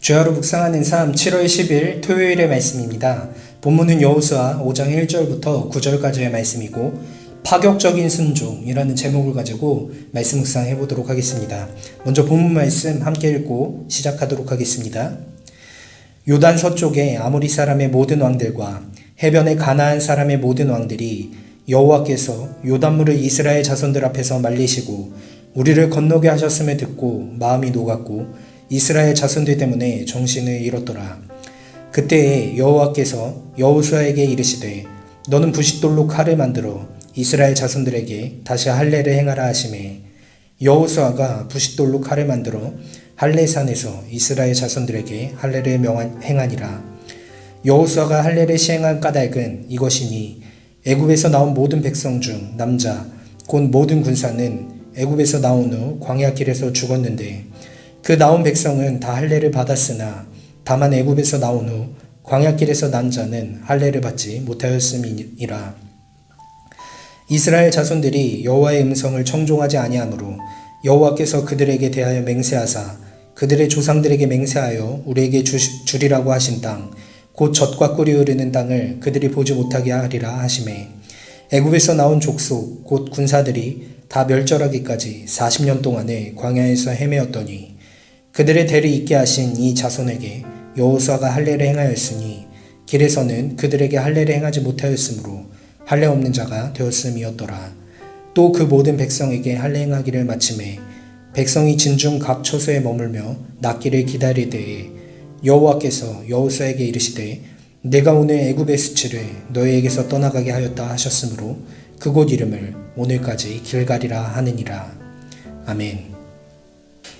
주야로 묵상하는 삶 7월 10일 토요일의 말씀입니다. 본문은 여호수아 5장 1절부터 9절까지의 말씀이고 파격적인 순종이라는 제목을 가지고 말씀 묵상해 보도록 하겠습니다. 먼저 본문 말씀 함께 읽고 시작하도록 하겠습니다. 요단 서쪽의 아모리 사람의 모든 왕들과 해변의 가나안 사람의 모든 왕들이 여호와께서 요단물을 이스라엘 자손들 앞에서 말리시고 우리를 건너게 하셨음을 듣고 마음이 녹았고 이스라엘 자손들 때문에 정신을 잃었더라. 그때에 여호와께서 여호수아에게 이르시되 너는 부싯돌로 칼을 만들어 이스라엘 자손들에게 다시 할례를 행하라 하시매 여호수아가 부싯돌로 칼을 만들어 할례산에서 이스라엘 자손들에게 할례를 행하니라. 여호수아가 할례를 시행한 까닭은 이것이니 애굽에서 나온 모든 백성 중 남자 곧 모든 군사는 애굽에서 나온 후 광야 길에서 죽었는데 그 나온 백성은 다 할례를 받았으나 다만 애굽에서 나온 후 광야길에서 난 자는 할례를 받지 못하였음이니라. 이스라엘 자손들이 여호와의 음성을 청종하지 아니하므로 여호와께서 그들에게 대하여 맹세하사 그들의 조상들에게 맹세하여 우리에게 주리라고 하신 땅 곧 젖과 꿀이 흐르는 땅을 그들이 보지 못하게 하리라 하시매 애굽에서 나온 족속 곧 군사들이 다 멸절하기까지 40년 동안에 광야에서 헤매었더니 그들의 대를 잇게 하신 이 자손에게 여호수아가 할례를 행하였으니 길에서는 그들에게 할례를 행하지 못하였으므로 할례 없는 자가 되었음이었더라. 또 그 모든 백성에게 할례 행하기를 마침에 백성이 진중 각 처소에 머물며 낫기를 기다릴 때에 여호와께서 여호수아에게 이르시되 내가 오늘 애굽의 수치를 너희에게서 떠나가게 하였다 하셨으므로 그곳 이름을 오늘까지 길갈이라 하느니라. 아멘.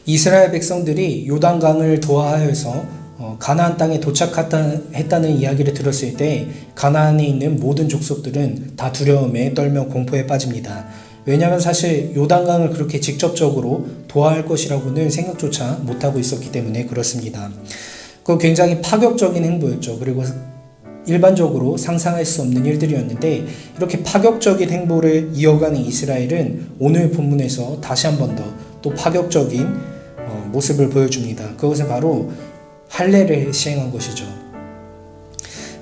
이스라엘 백성들이 요단강을 도하여서 가나안 땅에 도착했다는 이야기를 들었을 때 가나안에 있는 모든 족속들은 다 두려움에 떨며 공포에 빠집니다. 왜냐하면 사실 요단강을 그렇게 직접적으로 도하할 것이라고는 생각조차 못하고 있었기 때문에 그렇습니다. 그 굉장히 파격적인 행보였죠. 그리고 일반적으로 상상할 수 없는 일들이었는데 이렇게 파격적인 행보를 이어가는 이스라엘은 오늘 본문에서 다시 한 번 더 또 파격적인 모습을 보여줍니다. 그것은 바로 할례를 시행한 것이죠.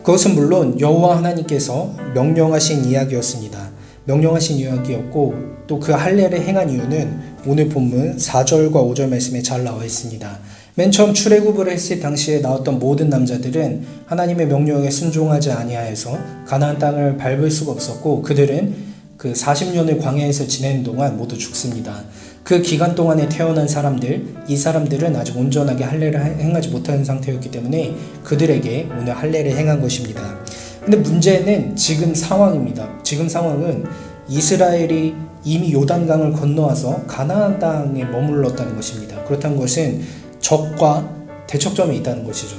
그것은 물론 여호와 하나님께서 명령하신 이야기였습니다. 명령하신 이야기였고 또 그 할례를 행한 이유는 오늘 본문 4절과 5절 말씀에 잘 나와 있습니다. 맨 처음 출애굽을 했을 당시에 나왔던 모든 남자들은 하나님의 명령에 순종하지 아니하여서 가나안 땅을 밟을 수가 없었고 그들은 그 40년을 광야에서 지내는 동안 모두 죽습니다. 그 기간 동안에 태어난 사람들, 이 사람들은 아직 온전하게 할례를 행하지 못하는 상태였기 때문에 그들에게 오늘 할례를 행한 것입니다. 근데 문제는 지금 상황입니다. 지금 상황은 이스라엘이 이미 요단강을 건너와서 가나안 땅에 머물렀다는 것입니다. 그렇다는 것은 적과 대척점에 있다는 것이죠.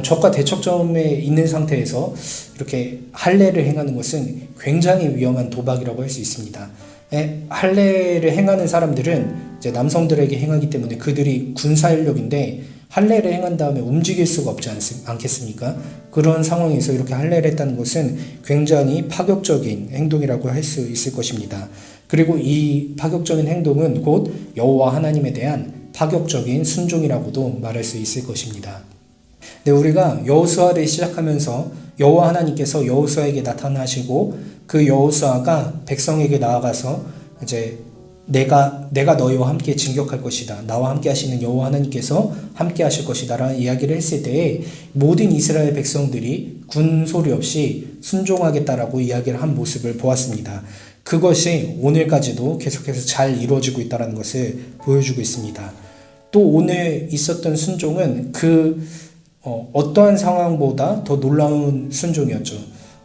적과 대척점에 있는 상태에서 이렇게 할례를 행하는 것은 굉장히 위험한 도박이라고 할 수 있습니다. 할례를 행하는 사람들은 이제 남성들에게 행하기 때문에 그들이 군사 인력인데 할례를 행한 다음에 움직일 수가 없지 않겠습니까? 그런 상황에서 이렇게 할례를 했다는 것은 굉장히 파격적인 행동이라고 할 수 있을 것입니다. 그리고 이 파격적인 행동은 곧 여호와 하나님에 대한 파격적인 순종이라고도 말할 수 있을 것입니다. 네, 우리가 여호수아를 시작하면서 여호와 하나님께서 여호수아에게 나타나시고 그 여호수아가 백성에게 나아가서 이제 내가 너희와 함께 진격할 것이다. 나와 함께 하시는 여호와 하나님께서 함께 하실 것이다 라는 이야기를 했을 때에 모든 이스라엘 백성들이 군소리 없이 순종하겠다라고 이야기를 한 모습을 보았습니다. 그것이 오늘까지도 계속해서 잘 이루어지고 있다는 것을 보여주고 있습니다. 또 오늘 있었던 순종은 어떠한 상황보다 더 놀라운 순종이었죠.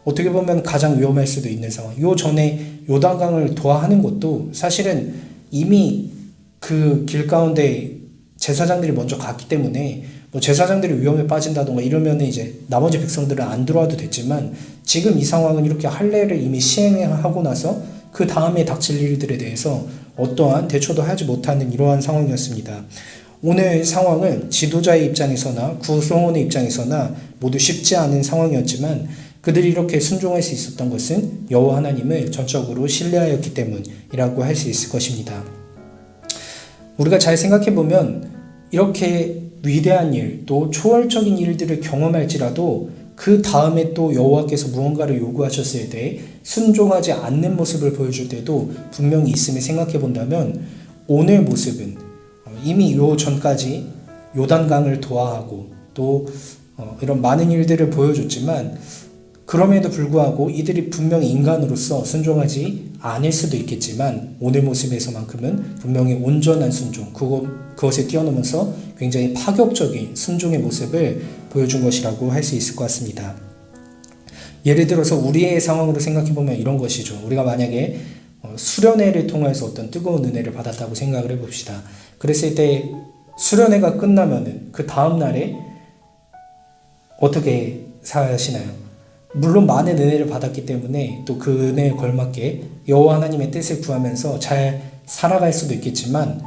어떻게 보면 가장 위험할 수도 있는 상황. 요 전에 요단강을 도하하는 것도 사실은 이미 그 길 가운데 제사장들이 먼저 갔기 때문에 뭐 제사장들이 위험에 빠진다던가 이러면 이제 나머지 백성들은 안 들어와도 됐지만 지금 이 상황은 이렇게 할례를 이미 시행하고 나서 그 다음에 닥칠 일들에 대해서 어떠한 대처도 하지 못하는 이러한 상황이었습니다. 오늘 상황은 지도자의 입장에서나 구성원의 입장에서나 모두 쉽지 않은 상황이었지만 그들이 이렇게 순종할 수 있었던 것은 여호와 하나님을 전적으로 신뢰하였기 때문이라고 할 수 있을 것입니다. 우리가 잘 생각해 보면 이렇게 위대한 일, 또 초월적인 일들을 경험할지라도 그 다음에 또 여호와께서 무언가를 요구하셨을 때 순종하지 않는 모습을 보여줄 때도 분명히 있음을 생각해 본다면 오늘 모습은 이미 요 전까지 요단강을 도하하고 또 이런 많은 일들을 보여줬지만 그럼에도 불구하고 이들이 분명히 인간으로서 순종하지 않을 수도 있겠지만 오늘 모습에서만큼은 분명히 온전한 순종, 그것을 뛰어넘어서 굉장히 파격적인 순종의 모습을 보여준 것이라고 할 수 있을 것 같습니다. 예를 들어서 우리의 상황으로 생각해보면 이런 것이죠. 우리가 만약에 수련회를 통해서 어떤 뜨거운 은혜를 받았다고 생각을 해봅시다. 그랬을 때 수련회가 끝나면은 그 다음날에 어떻게 사시나요? 물론 많은 은혜를 받았기 때문에 또 그 은혜에 걸맞게 여호와 하나님의 뜻을 구하면서 잘 살아갈 수도 있겠지만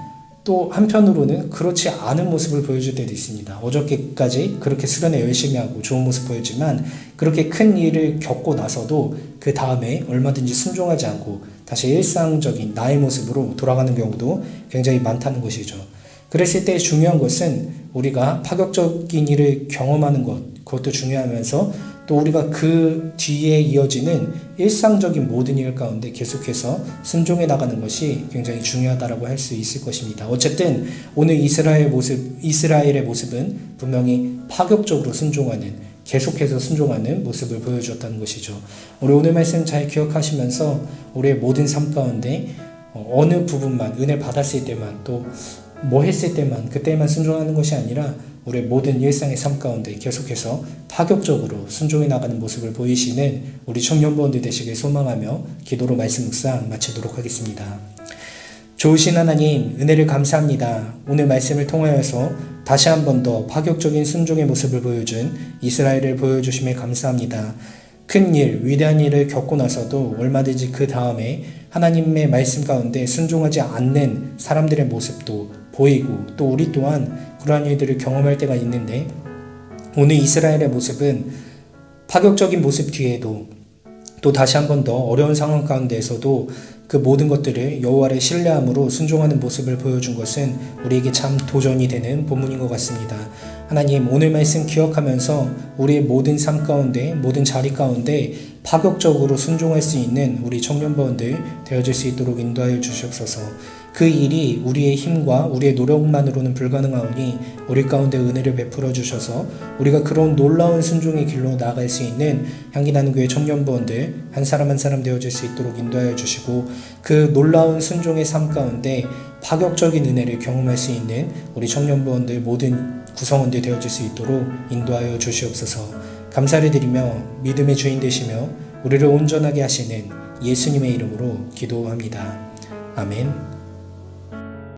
또 한편으로는 그렇지 않은 모습을 보여줄 때도 있습니다. 어저께까지 그렇게 수련회 열심히 하고 좋은 모습 보였지만 그렇게 큰 일을 겪고 나서도 그 다음에 얼마든지 순종하지 않고 다시 일상적인 나의 모습으로 돌아가는 경우도 굉장히 많다는 것이죠. 그랬을 때 중요한 것은 우리가 파격적인 일을 경험하는 것, 그것도 중요하면서 또 우리가 그 뒤에 이어지는 일상적인 모든 일 가운데 계속해서 순종해 나가는 것이 굉장히 중요하다고 할 수 있을 것입니다. 어쨌든 오늘 이스라엘의 모습은 분명히 파격적으로 순종하는, 계속해서 순종하는 모습을 보여주었다는 것이죠. 우리 오늘 말씀 잘 기억하시면서 우리의 모든 삶 가운데 어느 부분만 은혜 받았을 때만 또 뭐 했을 때만 그때만 순종하는 것이 아니라 우리의 모든 일상의 삶 가운데 계속해서 파격적으로 순종해 나가는 모습을 보이시는 우리 청년부원들 되시길 소망하며 기도로 말씀 묵상 마치도록 하겠습니다. 좋으신 하나님, 은혜를 감사합니다. 오늘 말씀을 통하여서 다시 한 번 더 파격적인 순종의 모습을 보여준 이스라엘을 보여주심에 감사합니다. 큰 일, 위대한 일을 겪고 나서도 얼마든지 그 다음에 하나님의 말씀 가운데 순종하지 않는 사람들의 모습도 보이고 또 우리 또한 그러한 일들을 경험할 때가 있는데 오늘 이스라엘의 모습은 파격적인 모습 뒤에도 또 다시 한 번 더 어려운 상황 가운데에서도 그 모든 것들을 여호와를 신뢰함으로 순종하는 모습을 보여준 것은 우리에게 참 도전이 되는 본문인 것 같습니다. 하나님, 오늘 말씀 기억하면서 우리의 모든 삶 가운데, 모든 자리 가운데 파격적으로 순종할 수 있는 우리 청년부원들 되어질 수 있도록 인도하여 주시옵소서. 그 일이 우리의 힘과 우리의 노력만으로는 불가능하오니 우리 가운데 은혜를 베풀어 주셔서 우리가 그런 놀라운 순종의 길로 나아갈 수 있는 향기나는 교회 청년부원들 한 사람 한 사람 되어질 수 있도록 인도하여 주시고 그 놀라운 순종의 삶 가운데 파격적인 은혜를 경험할 수 있는 우리 청년부원들 모든 구성원들 되어질 수 있도록 인도하여 주시옵소서. 감사를 드리며 믿음의 주인 되시며 우리를 온전하게 하시는 예수님의 이름으로 기도합니다. 아멘.